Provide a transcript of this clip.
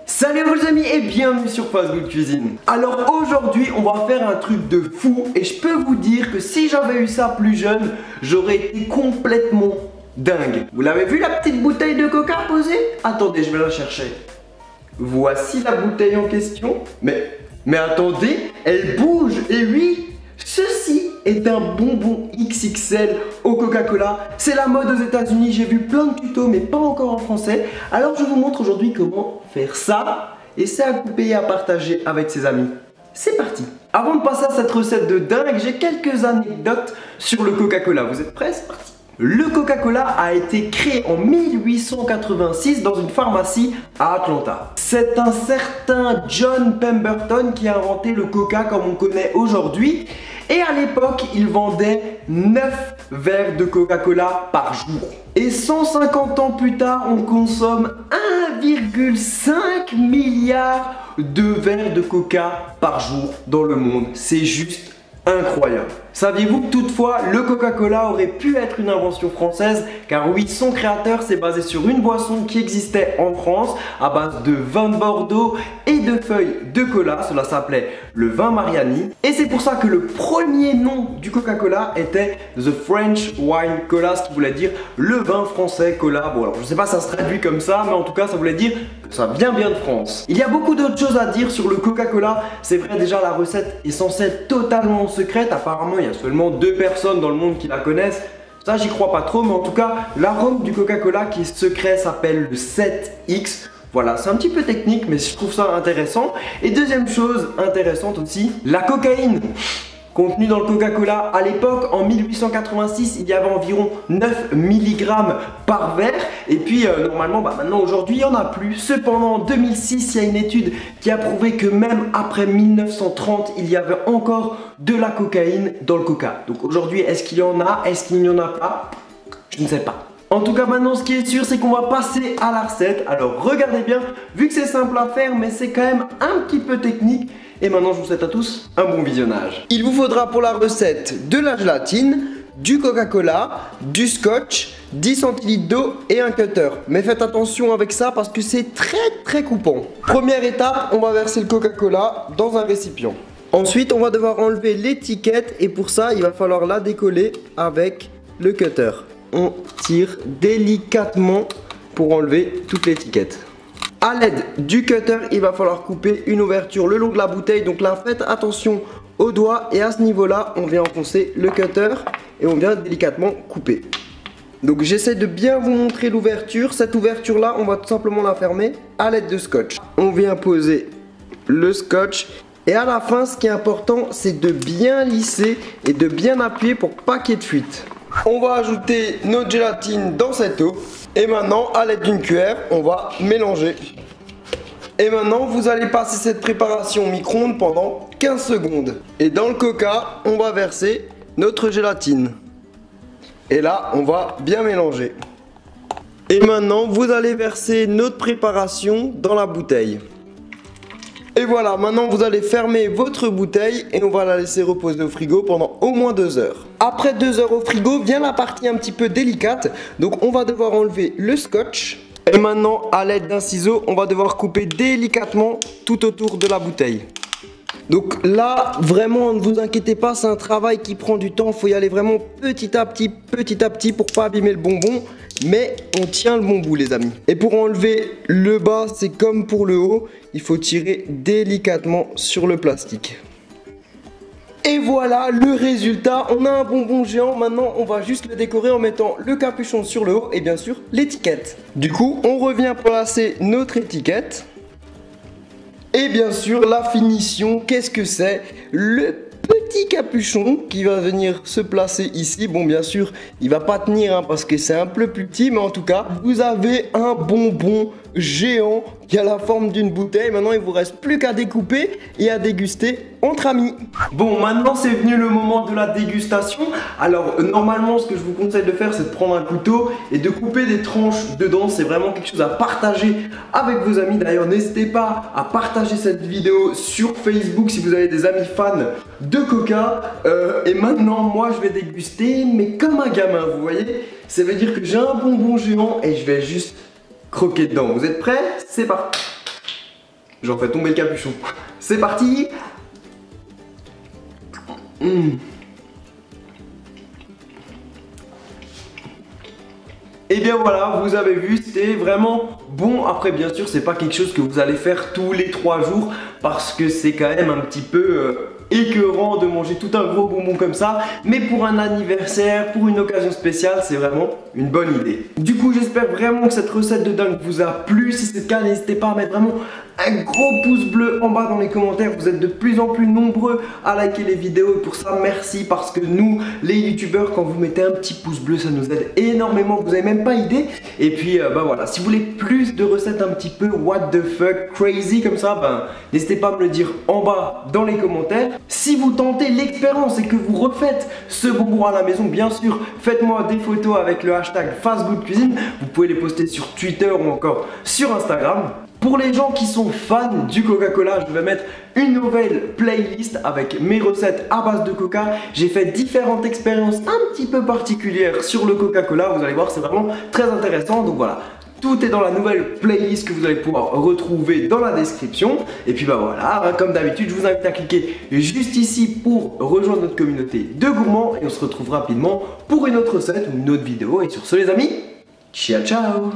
Salut les amis et bienvenue sur Fast Good Cuisine. Alors aujourd'hui on va faire un truc de fou et je peux vous dire que si j'avais eu ça plus jeune, j'aurais été complètement dingue. Vous l'avez vu la petite bouteille de coca posée? Attendez, je vais la chercher. Voici la bouteille en question. Mais attendez, elle bouge et oui, ceci est un bonbon XXL au Coca-Cola. C'est la mode aux États-Unis, j'ai vu plein de tutos mais pas encore en français. Alors je vous montre aujourd'hui comment faire ça et c'est à couper et à partager avec ses amis. C'est parti. Avant de passer à cette recette de dingue, j'ai quelques anecdotes sur le Coca-Cola. Vous êtes prêts? C'est parti. Le Coca-Cola a été créé en 1886 dans une pharmacie à Atlanta. C'est un certain John Pemberton qui a inventé le Coca comme on connaît aujourd'hui. Et à l'époque, il vendait 9 verres de Coca-Cola par jour. Et 150 ans plus tard, on consomme 1,5 milliard de verres de Coca par jour dans le monde. C'est juste incroyable. Saviez-vous que toutefois le Coca-Cola aurait pu être une invention française? Car oui, son créateur s'est basé sur une boisson qui existait en France à base de vin de Bordeaux et de feuilles de cola. Cela s'appelait le vin Mariani. Et c'est pour ça que le premier nom du Coca-Cola était The French Wine Cola, ce qui voulait dire le vin français cola. Bon alors je sais pas si ça se traduit comme ça, mais en tout cas ça voulait dire que ça vient bien de France. Il y a beaucoup d'autres choses à dire sur le Coca-Cola. C'est vrai, déjà la recette est censée être totalement secrète. Apparemment il y a seulement 2 personnes dans le monde qui la connaissent. Ça j'y crois pas trop, mais en tout cas l'arôme du Coca-Cola qui est secret s'appelle le 7X. Voilà, c'est un petit peu technique mais je trouve ça intéressant. Et deuxième chose intéressante aussi, la cocaïne contenue dans le Coca-Cola. À l'époque, en 1886, il y avait environ 9 mg par verre. Et puis normalement, maintenant aujourd'hui, il n'y en a plus. Cependant, en 2006, il y a une étude qui a prouvé que même après 1930, il y avait encore de la cocaïne dans le Coca. Donc aujourd'hui, est-ce qu'il y en a? Est-ce qu'il n'y en a pas? Je ne sais pas. En tout cas maintenant ce qui est sûr c'est qu'on va passer à la recette. Alors regardez bien, vu que c'est simple à faire mais c'est quand même un petit peu technique. Et maintenant je vous souhaite à tous un bon visionnage. Il vous faudra pour la recette de la gélatine, du Coca-Cola, du scotch, 10 centilitres d'eau et un cutter. Mais faites attention avec ça parce que c'est très coupant. Première étape, on va verser le Coca-Cola dans un récipient. Ensuite on va devoir enlever l'étiquette et pour ça il va falloir la décoller avec le cutter. On tire délicatement pour enlever toute l'étiquette. A l'aide du cutter, il va falloir couper une ouverture le long de la bouteille. Donc là, faites attention aux doigts et à ce niveau-là, on vient enfoncer le cutter et on vient délicatement couper. Donc j'essaie de bien vous montrer l'ouverture. Cette ouverture-là, on va tout simplement la fermer à l'aide de scotch. On vient poser le scotch. Et à la fin, ce qui est important, c'est de bien lisser et de bien appuyer pour pas qu'il y ait de fuite. On va ajouter notre gélatine dans cette eau. Et maintenant, à l'aide d'une cuillère, on va mélanger. Et maintenant, vous allez passer cette préparation au micro-ondes pendant 15 secondes. Et dans le coca, on va verser notre gélatine. Et là, on va bien mélanger. Et maintenant, vous allez verser notre préparation dans la bouteille. Et voilà, maintenant vous allez fermer votre bouteille et on va la laisser reposer au frigo pendant au moins 2 heures. Après 2 heures au frigo, vient la partie un petit peu délicate. Donc on va devoir enlever le scotch. Et maintenant, à l'aide d'un ciseau, on va devoir couper délicatement tout autour de la bouteille. Donc là, vraiment, ne vous inquiétez pas, c'est un travail qui prend du temps. Il faut y aller vraiment petit à petit pour pas abîmer le bonbon. Mais on tient le bon bout les amis. Et pour enlever le bas, c'est comme pour le haut, il faut tirer délicatement sur le plastique. Et voilà le résultat, on a un bonbon géant. Maintenant on va juste le décorer en mettant le capuchon sur le haut et bien sûr l'étiquette. Du coup on revient placer notre étiquette. Et bien sûr la finition, qu'est-ce que c'est? Le petit capuchon qui va venir se placer ici. Bon bien sûr il va pas tenir parce que c'est un peu plus petit, mais en tout cas vous avez un bonbon géant qui a la forme d'une bouteille. Maintenant il vous reste plus qu'à découper et à déguster entre amis. Bon, maintenant c'est venu le moment de la dégustation. Alors normalement ce que je vous conseille de faire c'est de prendre un couteau et de couper des tranches dedans. C'est vraiment quelque chose à partager avec vos amis. D'ailleurs n'hésitez pas à partager cette vidéo sur Facebook si vous avez des amis fans de coca. Et maintenant moi je vais déguster mais comme un gamin, vous voyez. Ça veut dire que j'ai un bonbon géant et je vais juste croquer dedans. Vous êtes prêts? C'est parti. J'en fais tomber le capuchon. C'est parti. Et bien voilà, vous avez vu, c'était vraiment bon. Après bien sûr, c'est pas quelque chose que vous allez faire tous les 3 jours parce que c'est quand même un petit peu écœurant de manger tout un gros bonbon comme ça. Mais pour un anniversaire, pour une occasion spéciale, c'est vraiment une bonne idée. Du coup, j'espère vraiment que cette recette de dingue vous a plu. Si c'est le cas, n'hésitez pas à mettre vraiment un gros pouce bleu en bas dans les commentaires. Vous êtes de plus en plus nombreux à liker les vidéos et pour ça merci, parce que nous les youtubeurs, quand vous mettez un petit pouce bleu, ça nous aide énormément. Vous avez même pas idée. Et puis bah voilà, si vous voulez plus de recettes un petit peu what the fuck crazy comme ça, n'hésitez pas à me le dire en bas dans les commentaires. Si vous tentez l'expérience et que vous refaites ce bonbon à la maison, bien sûr, faites-moi des photos avec le hashtag FastGoodCuisine. Vous pouvez les poster sur Twitter ou encore sur Instagram. Pour les gens qui sont fans du Coca-Cola, je vais mettre une nouvelle playlist avec mes recettes à base de coca. J'ai fait différentes expériences un petit peu particulières sur le Coca-Cola. Vous allez voir, c'est vraiment très intéressant. Donc voilà, tout est dans la nouvelle playlist que vous allez pouvoir retrouver dans la description. Et puis bah voilà, comme d'habitude, je vous invite à cliquer juste ici pour rejoindre notre communauté de gourmands. Et on se retrouve rapidement pour une autre recette ou une autre vidéo. Et sur ce les amis, ciao ciao.